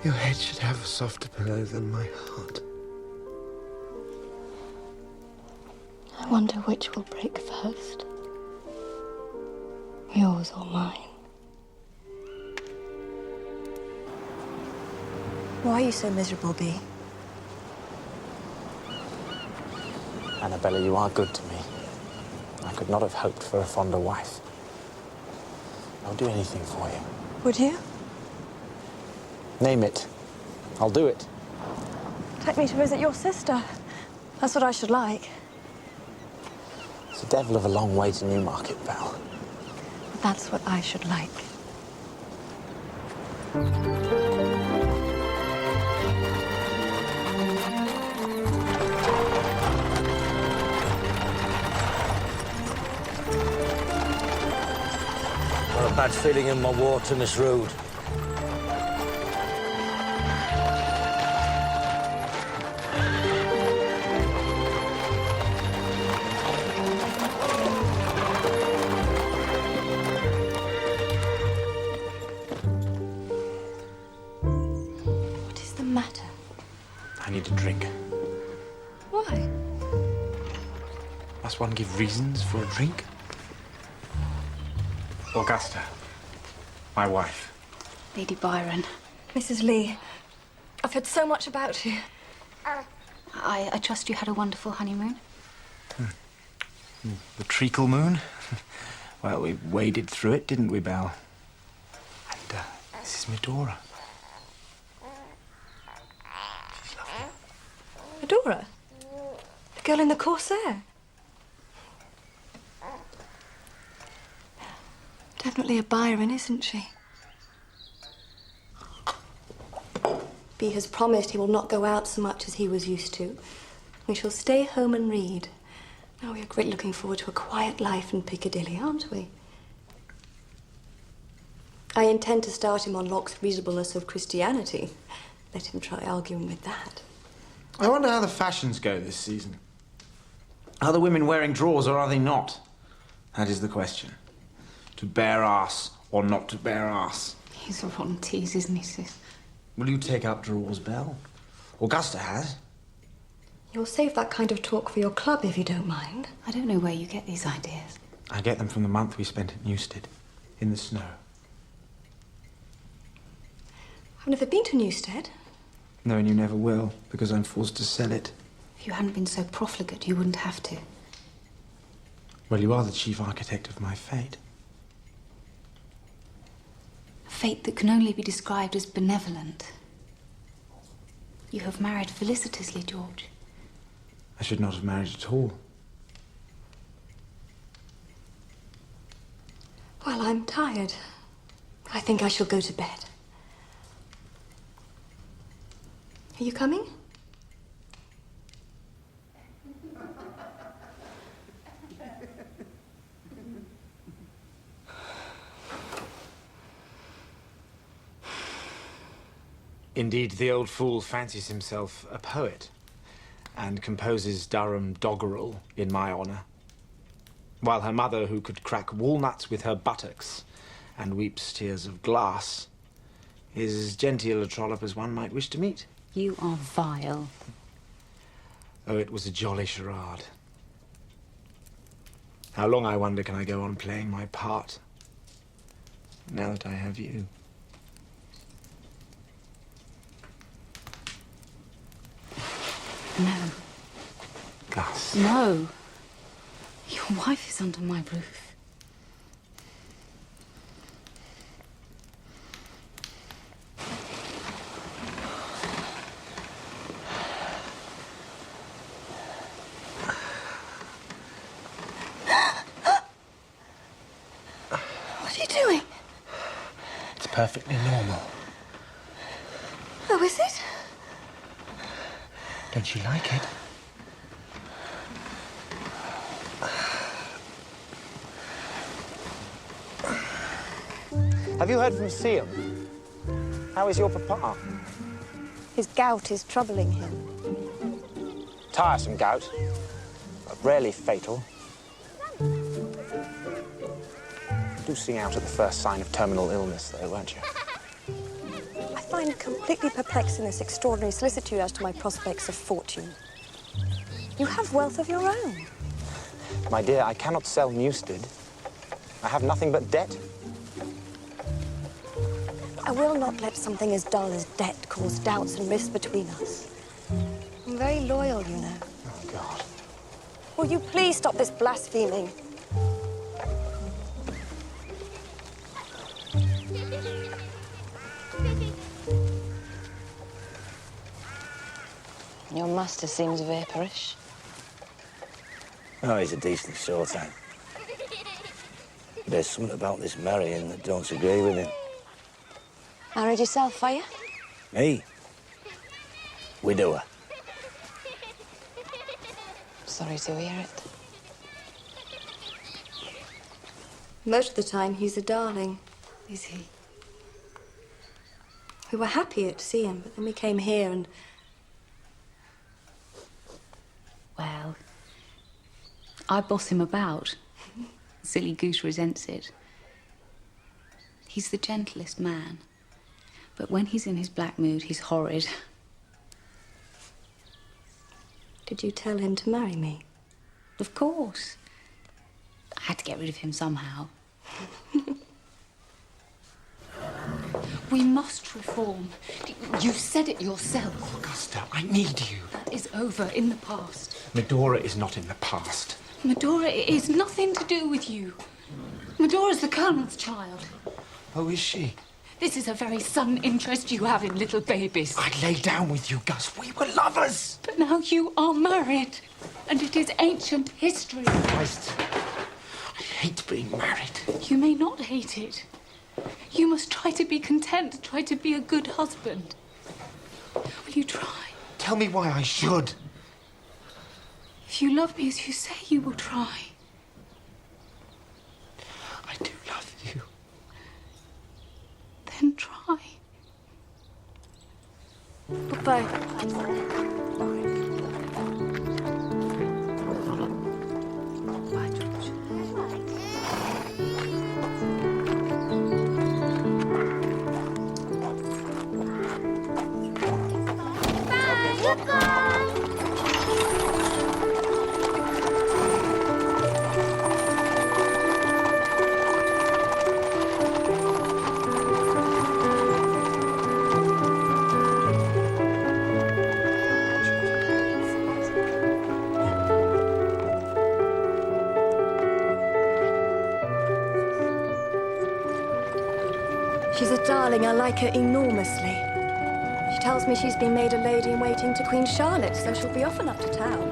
Your head should have a softer pillow than my heart. I wonder which will break first. Yours or mine. Why are you so miserable, Bea? Annabella, you are good to me. I could not have hoped for a fonder wife. I'll do anything for you. Would you? Name it. I'll do it. Take me to visit your sister. That's what I should like. It's a devil of a long way to Newmarket, Val. That's what I should like. Got a bad feeling in my water, Miss Rood. What is the matter? I need a drink. Why? Must one give reasons for a drink? Augusta, my wife. Lady Byron. Mrs. Lee, I've heard so much about you. I trust you had a wonderful honeymoon. The treacle moon? Well, we waded through it, didn't we, Belle? And this is Medora. She's lovely. Medora? The girl in the corsair? Definitely a Byron, isn't she? Bea has promised he will not go out so much as he was used to. We shall stay home and read. Now we are greatly looking forward to a quiet life in Piccadilly, aren't we? I intend to start him on Locke's reasonableness of Christianity. Let him try arguing with that. I wonder how the fashions go this season. Are the women wearing drawers or are they not? That is the question. To bare ass or not to bare ass. He's a rotten tease, isn't he, sis? Will you take up drawers, Belle? Augusta has. You'll save that kind of talk for your club if you don't mind. I don't know where you get these ideas. I get them from the month we spent at Newstead, in the snow. I've never been to Newstead. No, and you never will, because I'm forced to sell it. If you hadn't been so profligate, you wouldn't have to. Well, you are the chief architect of my fate. A fate that can only be described as benevolent. You have married felicitously, George. I should not have married at all. Well, I'm tired. I think I shall go to bed. Are you coming? Indeed, the old fool fancies himself a poet and composes Durham doggerel in my honour, while her mother, who could crack walnuts with her buttocks and weeps tears of glass, is as genteel a trollop as one might wish to meet. You are vile. Oh, it was a jolly charade. How long, I wonder, can I go on playing my part now that I have you? No. Gus. No. Your wife is under my roof. What are you doing? It's perfectly normal. Oh, is it? Don't you like it? Have you heard from Siam? How is your papa? His gout is troubling him. Tiresome gout, but rarely fatal. Do sing out at the first sign of terminal illness, though, won't you? I find completely perplexing this extraordinary solicitude as to my prospects of fortune. You have wealth of your own. My dear, I cannot sell Newstead. I have nothing but debt. I will not let something as dull as debt cause doubts and rifts between us. I'm very loyal, you know. Oh, God. Will you please stop this blaspheming? Your master seems vapourish. Oh, he's a decent sort, eh? There's something about this marrying that don't agree with him. Married yourself, are you? Me? Widower. Sorry to hear it. Most of the time, he's a darling. Is he? We were happier to see him, but then we came here and... Well, I boss him about. Silly goose resents it. He's the gentlest man. But when he's in his black mood, he's horrid. Did you tell him to marry me? Of course. I had to get rid of him somehow. We must reform. You said it yourself. Augusta, I need you. That is over, in the past. Medora is not in the past. Medora is nothing to do with you. Medora's the Colonel's child. Oh, is she? This is a very sudden interest you have in little babies. I'd lay down with you, Gus. We were lovers. But now you are married, and it is ancient history. Christ. I hate being married. You may not hate it. You must try to be content, try to be a good husband. Will you try? Tell me why I should. If you love me as you say you will try. I do love you. Then try. Goodbye. She's a darling. I like her enormously. She tells me she's been made a lady-in-waiting to Queen Charlotte, so she'll be often up to town.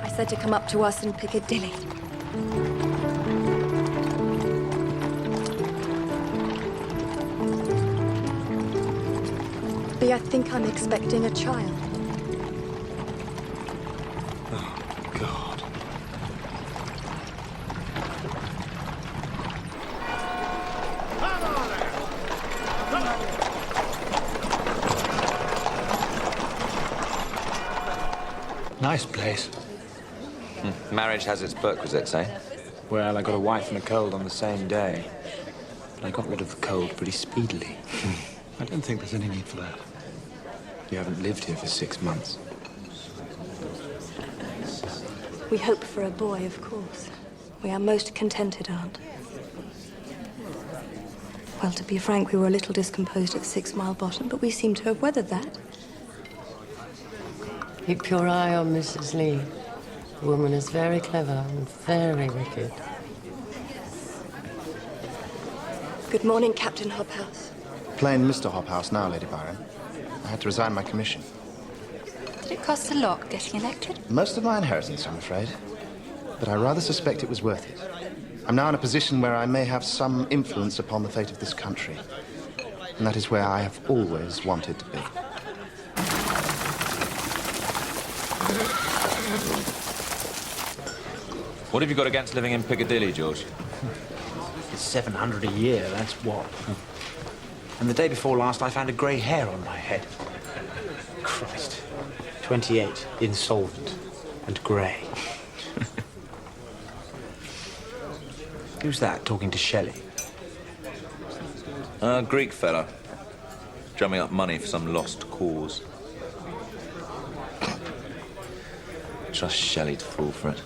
I said to come up to us in Piccadilly. I think I'm expecting a child. Oh, God. Nice place. Marriage has its perquisites, eh? Well, I got a wife and a cold on the same day. But I got rid of the cold pretty speedily. I don't think there's any need for that. You haven't lived here for 6 months. We hope for a boy, of course. We are most contented, Aunt. Well, to be frank, we were a little discomposed at 6 Mile Bottom, but we seem to have weathered that. Keep your eye on Mrs. Lee. The woman is very clever and very wicked. Good morning, Captain Hobhouse. Plain Mr. Hobhouse now, Lady Byron. I had to resign my commission. Did it cost a lot getting elected? Most of my inheritance, I'm afraid. But I rather suspect it was worth it. I'm now in a position where I may have some influence upon the fate of this country. And that is where I have always wanted to be. What have you got against living in Piccadilly, George? It's 700 a year, that's what. And the day before last, I found a grey hair on my head. Christ. 28, insolvent, and grey. Who's that talking to Shelley? Greek fella. drumming up money for some lost cause. Trust Shelley to fall for it.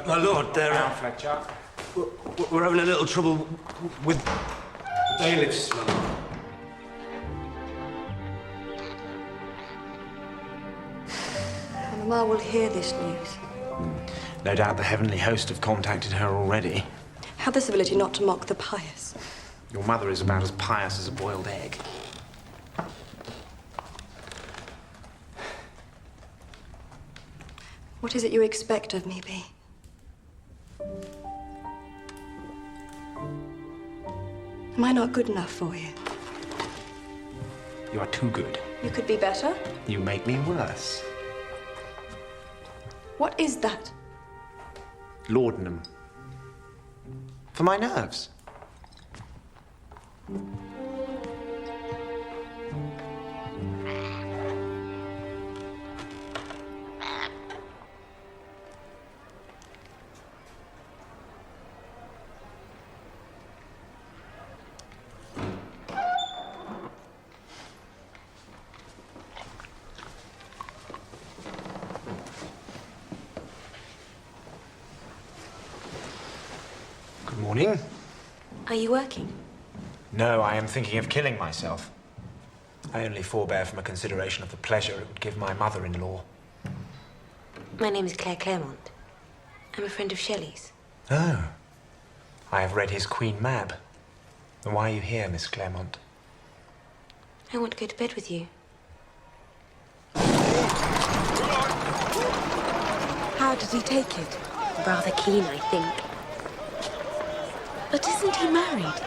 My lord, Fletcher. we're having a little trouble with bailiffs, my lord. Mamma will hear this news. No doubt the heavenly host have contacted her already. Have this ability not to mock the pious. Your mother is about as pious as a boiled egg. What is it you expect of me, Bee? Am I not good enough for you? You are too good. You could be better? You make me worse. What is that? Laudanum. For my nerves. Good morning. Are you working? No, I am thinking of killing myself. I only forbear from a consideration of the pleasure it would give my mother-in-law. My name is Claire Claremont. I'm a friend of Shelley's. Oh. I have read his Queen Mab. And why are you here, Miss Claremont? I want to go to bed with you. How did he take it? Rather keen, I think. But isn't he married?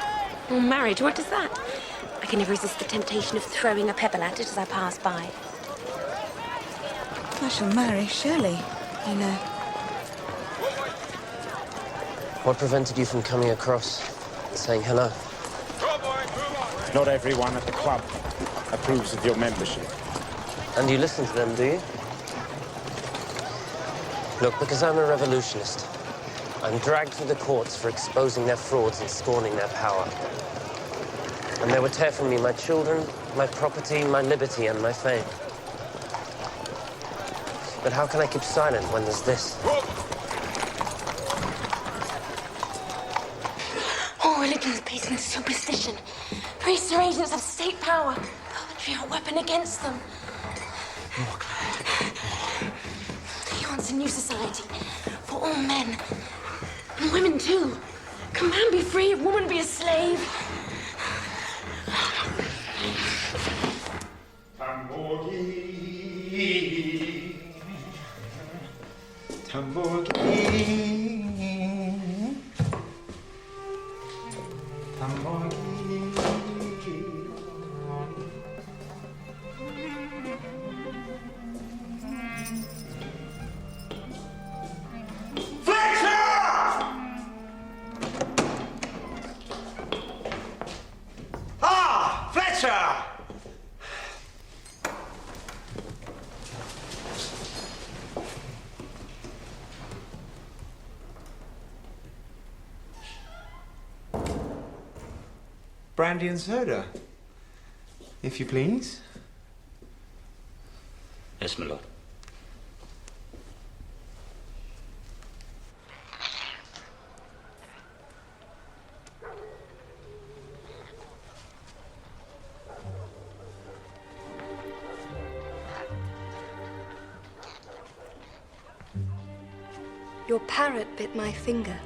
Well, marriage, what is that? I can never resist the temptation of throwing a pebble at it as I pass by. I shall marry Shelley, you know. What prevented you from coming across and saying hello? Not everyone at the club approves of your membership. And you listen to them, do you? Look, because I'm a revolutionist, I'm dragged through the courts for exposing their frauds and scorning their power. And they would tear from me my children, my property, my liberty, and my fame. But how can I keep silent when there's this? All religions based on superstition. Priests are agents of state power. Poetry are a weapon against them. He wants a new society for all men. And women, too. Can man be free if woman be a slave? Tambogi. Tambogi. Tambogi. Brandy and soda, if you please. Yes, my lord. Your parrot bit my finger.